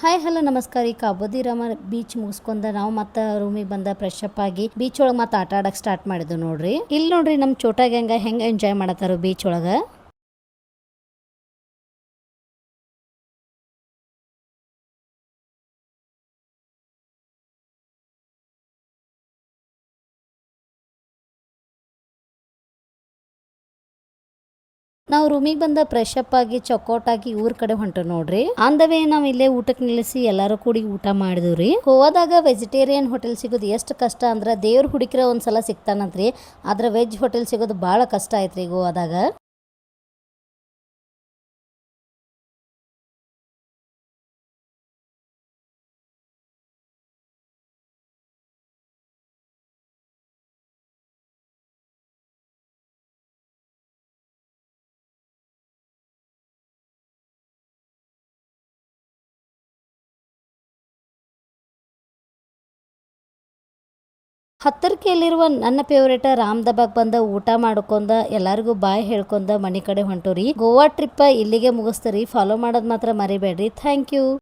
Hi hello ನಮಸ್ಕಾರ. ಈ ಕಾಬೋದಿರಾಮ beach ಮುಗಿಸ್ಕೊಂಡ ನಾವು ಮತ್ತೆ ರೂಮಿಗೆ ಬಂದ ಫ್ರೆಶ್ ಅಪ್ ಆಗಿ ಬೀಚ್ ಒಳಗೆ ಮತ್ತೆ ಆಟ ಆಡಕ್ ಸ್ಟಾರ್ಟ್ ಮಾಡಿದ್ವಿ ನೋಡ್ರಿ. ಇಲ್ಲಿ ನೋಡ್ರಿ ನಮ್ಮ ಚೋಟಾ ಗ್ಯಾಂಗ್ ಹೆಂಗ್ ಎಂಜಾಯ್ ಮಾಡತ್ತಾರ ಬೀಚ್ ಒಳಗ. ನಾವು ರೂಮಿಗೆ ಬಂದ ಫ್ರೆಶ್ ಅಪ್ ಆಗಿ ಚೊಕೌಟ್ ಆಗಿ ಊರ್ ಕಡೆ ಹೊಂಟು ನೋಡ್ರಿ. ಆನ್ ದ ವೇ ನಾವ್ ಇಲ್ಲೇ ಊಟಕ್ಕೆ ನಿಲ್ಲಿಸಿ ಎಲ್ಲಾರು ಕೂಡಿ ಊಟ ಮಾಡಿದ್ವಿ. ಗೋವಾದಾಗ ವೆಜಿಟೇರಿಯನ್ ಹೋಟೆಲ್ ಸಿಗೋದು ಎಷ್ಟು ಕಷ್ಟ ಅಂದ್ರೆ ದೇವ್ರ ಹುಡುಕಿರ ಒಂದ್ಸಲ ಸಿಗ್ತಾನಂತ್ರಿ. ಆದ್ರೆ ವೆಜ್ ಹೋಟೆಲ್ ಸಿಗೋದು ಬಹಳ ಕಷ್ಟ ಐತ್ರಿ ಗೋವಾದಾಗ. ಹತ್ತರಿಕೆಯಲ್ಲಿರುವ ನನ್ನ ಫೇವರೇಟ್ ರಾಮ್ ದಬಾಗ್ ಬಂದ ಊಟ ಮಾಡ್ಕೊಂಡ ಎಲ್ಲರಿಗೂ ಬಾಯ್ ಹೇಳ್ಕೊಂಡ ಮನೆ ಕಡೆ ಹೊಂಟೋರಿ. ಗೋವಾ ಟ್ರಿಪ್ ಇಲ್ಲಿಗೆ ಮುಗಿಸ್ತರಿ. ಫಾಲೋ ಮಾಡೋದ್ ಮಾತ್ರ ಮರಿಬೇಡ್ರಿ. Thank you.